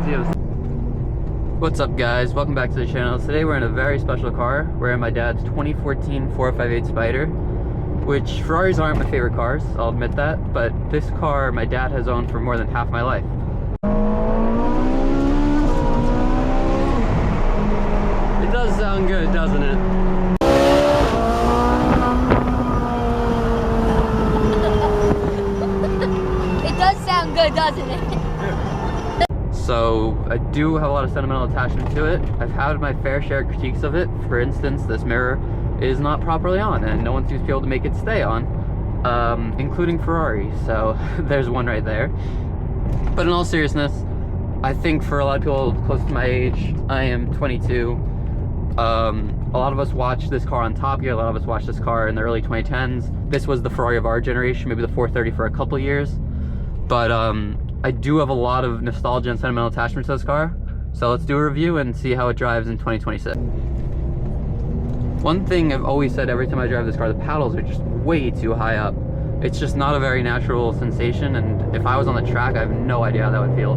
videos. What's up guys, welcome back to the channel. Today we're in a very special car. We're in my dad's 2014 458 Spider, which Ferraris aren't my favorite cars, I'll admit that, but this car my dad has owned for more than half my life. It does sound good, doesn't it? It does sound good, doesn't it? So I do have a lot of sentimental attachment to it. I've had my fair share of critiques of it. For instance, this mirror is not properly on and no one seems to be able to make it stay on, including Ferrari, so there's one right there. But in all seriousness, I think for a lot of people close to my age, I am 22, a lot of us watched this car on Top Gear, a lot of us watched this car in the early 2010s. This was the Ferrari of our generation, maybe the 430 for a couple years, but I do have a lot of nostalgia and sentimental attachment to this car, so let's do a review and see how it drives in 2026. One thing I've always said every time I drive this car, the paddles are just way too high up. It's just not a very natural sensation, and if I was on the track, I have no idea how that would feel.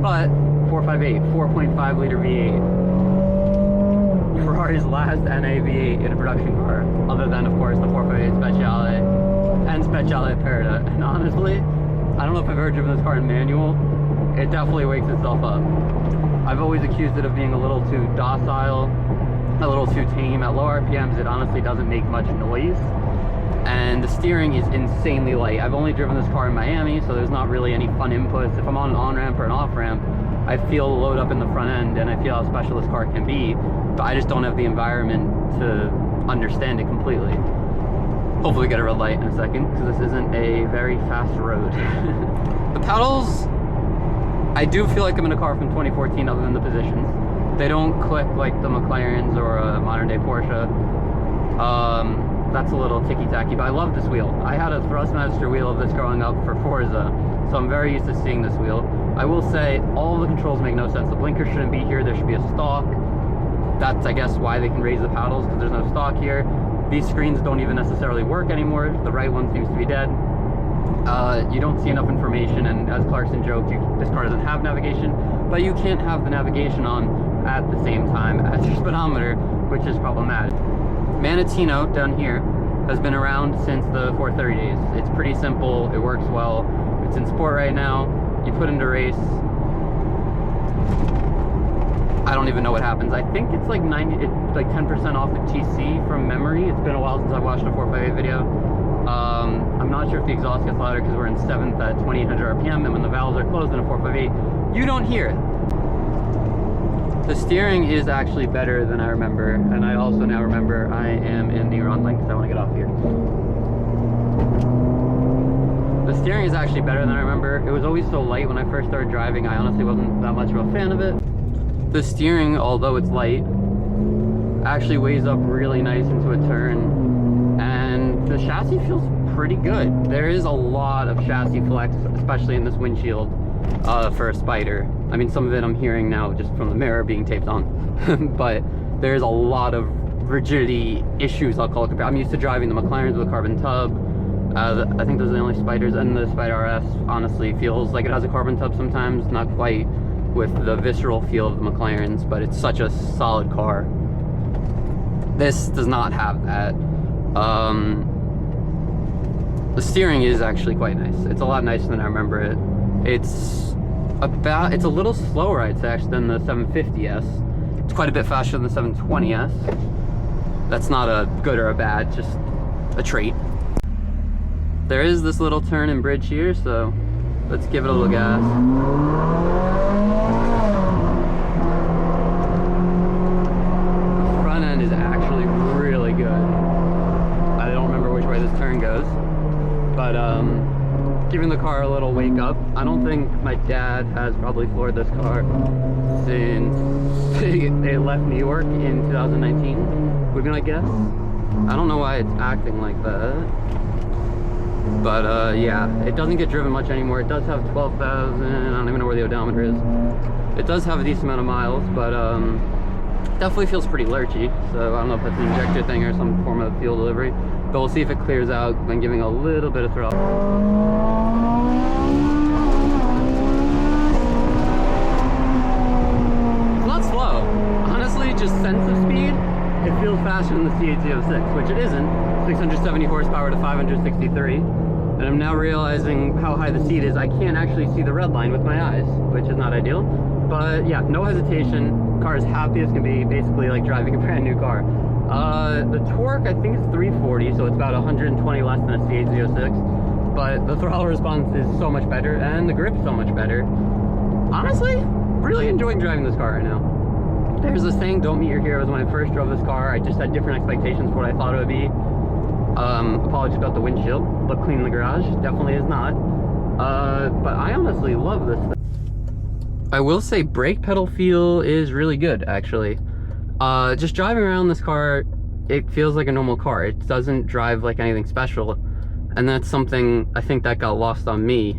But 458, 4.5 liter V8, Ferrari's last NA V8 in a production car, other than of course the 458 Speciale and Speciale Aperta, and honestly, I don't know if I've ever driven this car in manual. It definitely wakes itself up. I've always accused it of being a little too docile, a little too tame. At low RPMs, it honestly doesn't make much noise. And the steering is insanely light. I've only driven this car in Miami, so there's not really any fun inputs. If I'm on an on-ramp or an off-ramp, I feel the load up in the front end and I feel how special this car can be, but I just don't have the environment to understand it completely. Hopefully we get a red light in a second, because this isn't a very fast road. The pedals, I do feel like I'm in a car from 2014 other than the positions. They don't click like the McLarens or a modern day Porsche. That's a little ticky-tacky, but I love this wheel. I had a Thrustmaster wheel of this growing up for Forza, so I'm very used to seeing this wheel. I will say, all of the controls make no sense. The blinker shouldn't be here, there should be a stalk. That's, I guess, why they can raise the paddles, because there's no stalk here. These screens don't even necessarily work anymore. The right one seems to be dead. You don't see enough information, and as Clarkson joked, this car doesn't have navigation, but you can't have the navigation on at the same time as your speedometer, which is problematic. Manatino down here has been around since the 430 days. It's pretty simple, it works well. It's in sport right now. You put into race, I don't even know what happens. I think it's like 10% off the TC from memory. It's been a while since I've watched a 458 video. I'm not sure if the exhaust gets louder because we're in 7th at 2800 RPM, and when the valves are closed in a 458, you don't hear it. The steering is actually better than I remember, and I also now remember I am in the wrong lane because I want to get off here. The steering is actually better than I remember. It was always so light when I first started driving. I honestly wasn't that much of a fan of it. The steering, although it's light, actually weighs up really nice into a turn, and the chassis feels pretty good. There is a lot of chassis flex, especially in this windshield, for a Spider. I mean, some of it I'm hearing now just from the mirror being taped on, but there's a lot of rigidity issues, I'll call it. I'm used to driving the McLarens with a carbon tub. I think those are the only Spiders, and the Spider RS honestly feels like it has a carbon tub sometimes, not quite with the visceral feel of the McLarens, but it's such a solid car. This does not have that. The steering is actually quite nice. It's a lot nicer than I remember it. It's a little slower, I'd say, actually, than the 750S. It's quite a bit faster than the 720S. That's not a good or a bad, just a trait. There is this little turn and bridge here, so let's give it a little gas. Is actually really good. I don't remember which way this turn goes, but giving the car a little wake up. I don't think my dad has probably floored this car since they left New York in 2019, we're gonna guess. I don't know why it's acting like that, but yeah, it doesn't get driven much anymore. It does have 12,000, I don't even know where the odometer is. It does have a decent amount of miles, but definitely feels pretty lurchy, so I don't know if that's an injector thing or some form of fuel delivery, but we'll see if it clears out when giving a little bit of throttle. speed, it feels faster than the C8 Z06, which it isn't. 670 horsepower to 563. And I'm now realizing how high the seat is. I can't actually see the red line with my eyes, which is not ideal. But yeah, no hesitation. Car is happy as can be, basically like driving a brand new car. The torque, I think, is 340, so it's about 120 less than a C8 Z06. But the throttle response is so much better, and the grip's so much better. Honestly, really enjoying driving this car right now. There's this saying, don't meet your heroes. When I first drove this car, I just had different expectations for what I thought it would be. Apologies about the windshield. Look clean in the garage. Definitely is not. But I honestly love this thing. I will say brake pedal feel is really good, actually. Just driving around this car, it feels like a normal car. It doesn't drive like anything special. And that's something I think that got lost on me.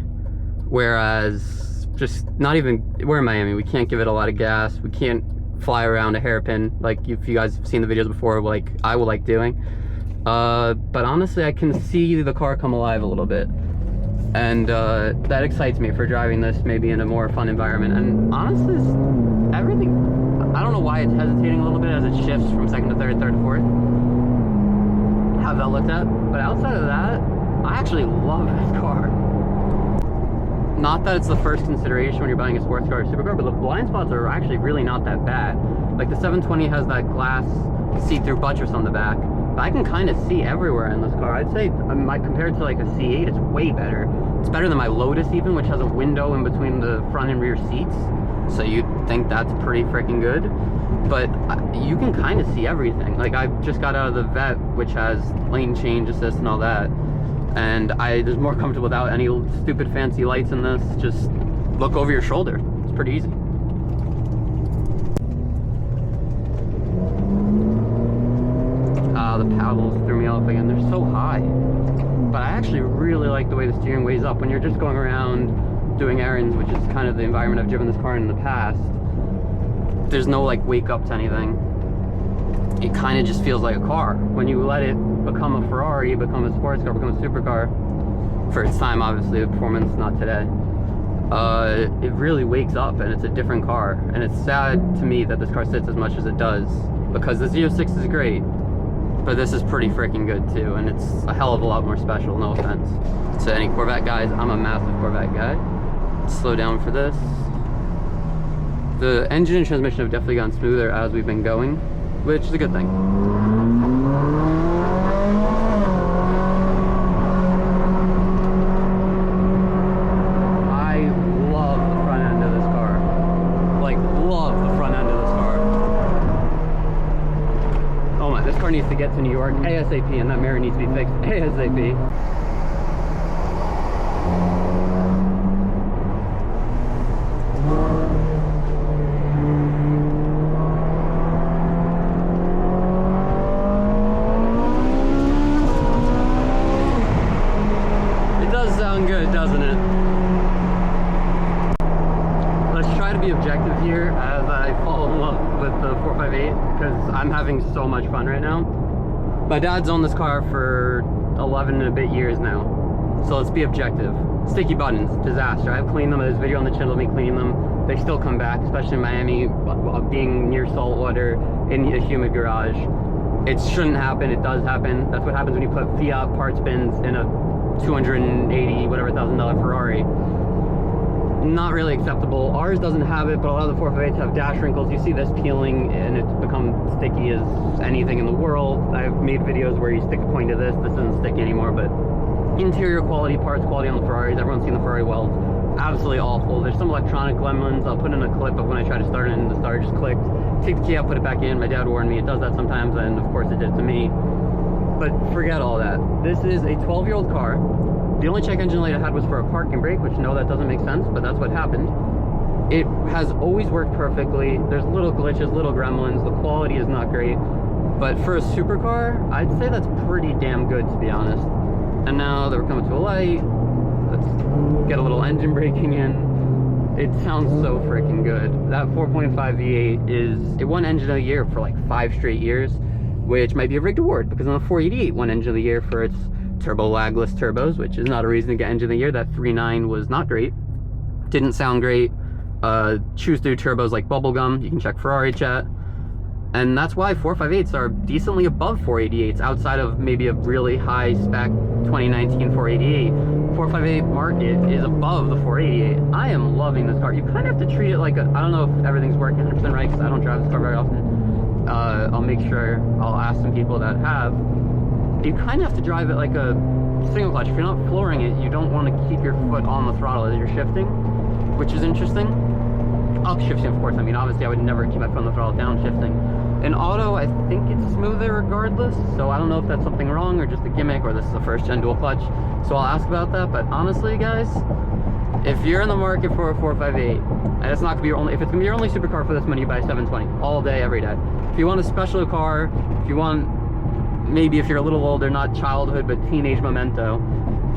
Whereas, just not even, we're in Miami, we can't give it a lot of gas. We can't fly around a hairpin like if you guys have seen the videos before, like I would like doing. But honestly, I can see the car come alive a little bit. And that excites me for driving this maybe in a more fun environment. And honestly, everything, I don't know why it's hesitating a little bit as it shifts from second to third, third to fourth. Have that looked at. But outside of that, I actually love this car. Not that it's the first consideration when you're buying a sports car or supercar, but the blind spots are actually really not that bad. Like the 720 has that glass see-through buttress on the back, but I can kind of see everywhere in this car. I'd say compared to like a C8, it's way better. It's better than my Lotus even, which has a window in between the front and rear seats. So you'd think that's pretty freaking good. But you can kind of see everything. Like I just got out of the Vet, which has lane change assist and all that. And there's more comfortable without any stupid fancy lights in this. Just look over your shoulder. It's pretty easy. The paddles threw me off again. They're so high. But I actually really like the way the steering weighs up. When you're just going around doing errands, which is kind of the environment I've driven this car in the past, there's no like wake up to anything. It kind of just feels like a car. When you let it become a Ferrari, become a sports car, become a supercar, for its time, obviously, the performance, not today, it really wakes up and it's a different car. And it's sad to me that this car sits as much as it does, because the Z06 is great, but this is pretty freaking good too, and it's a hell of a lot more special, no offense to any Corvette guys. I'm a massive Corvette guy. Slow down for this. The engine and transmission have definitely gotten smoother as we've been going, which is a good thing. I love the front end of this car. Like, love the front end of this car. Oh my, this car needs to get to New York ASAP, and that mirror needs to be fixed ASAP. Good, doesn't it? Let's try to be objective here as I fall in love with the 458, because I'm having so much fun right now. My dad's owned this car for 11 and a bit years now, so let's be objective. Sticky buttons, disaster. I've cleaned them. There's a video on the channel of me cleaning them. They still come back, especially in Miami, being near salt water in a humid garage. It shouldn't happen. It does happen. That's what happens when you put Fiat parts bins in a $280 whatever $1,000 Ferrari. Not really acceptable. Ours doesn't have it, but a lot of the 458s have dash wrinkles. You see this peeling and it's become sticky as anything in the world. I've made videos where you stick a point to this. This isn't sticky anymore, but interior quality, parts quality on the Ferraris, everyone's seen the Ferrari welds, absolutely awful. There's some electronic gremlins. I'll put in a clip of when I tried to start it and the starter just clicked. Take the key out, put it back in. My dad warned me it does that sometimes, and of course it did to me. But forget all that. This is a 12-year-old car. The only check engine light I had was for a parking brake, which no, that doesn't make sense, but that's what happened. It has always worked perfectly. There's little glitches, little gremlins. The quality is not great. But for a supercar, I'd say that's pretty damn good, to be honest. And now that we're coming to a light, let's get a little engine braking in. It sounds so freaking good. That 4.5 V8 it won Engine of the Year for like 5 straight years, which might be a rigged award, because on the 488 won Engine of the Year for its turbo lagless turbos, which is not a reason to get Engine of the Year. That 3.9 was not great. Didn't sound great. Chews through turbos like bubblegum. You can check Ferrari chat. And that's why 458s are decently above 488s outside of maybe a really high spec 2019 488. 458 market is above the 488. I am loving this car. You kind of have to treat it like a, I don't know if everything's working 100% right because I don't drive this car very often. I'll make sure, I'll ask some people that have. You kind of have to drive it like a single clutch. If you're not flooring it, you don't want to keep your foot on the throttle as you're shifting, which is interesting. Upshifting, of course. I mean, obviously, I would never keep my foot on the throttle downshifting. In auto, I think it's smoother regardless, so I don't know if that's something wrong or just a gimmick or this is a first-gen dual clutch, so I'll ask about that. But honestly, guys, if you're in the market for a 458, and it's not gonna be your only, if it's gonna be your only supercar for this money, you buy a 720 all day, every day. If you want a special car, if you want, maybe if you're a little older, not childhood but teenage memento,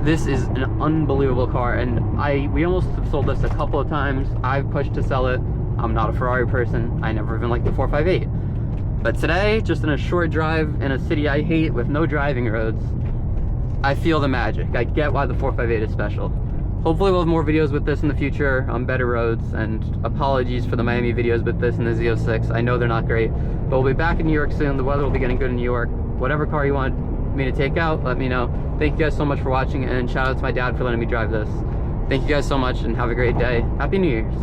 this is an unbelievable car. And we almost have sold this a couple of times. I've pushed to sell it. I'm not a Ferrari person. I never even liked the 458. But today, just in a short drive in a city I hate with no driving roads, I feel the magic. I get why the 458 is special. Hopefully we'll have more videos with this in the future on better roads, and apologies for the Miami videos with this and the Z06. I know they're not great, but we'll be back in New York soon. The weather will be getting good in New York. Whatever car you want me to take out, let me know. Thank you guys so much for watching, and shout out to my dad for letting me drive this. Thank you guys so much, and have a great day. Happy New Year's.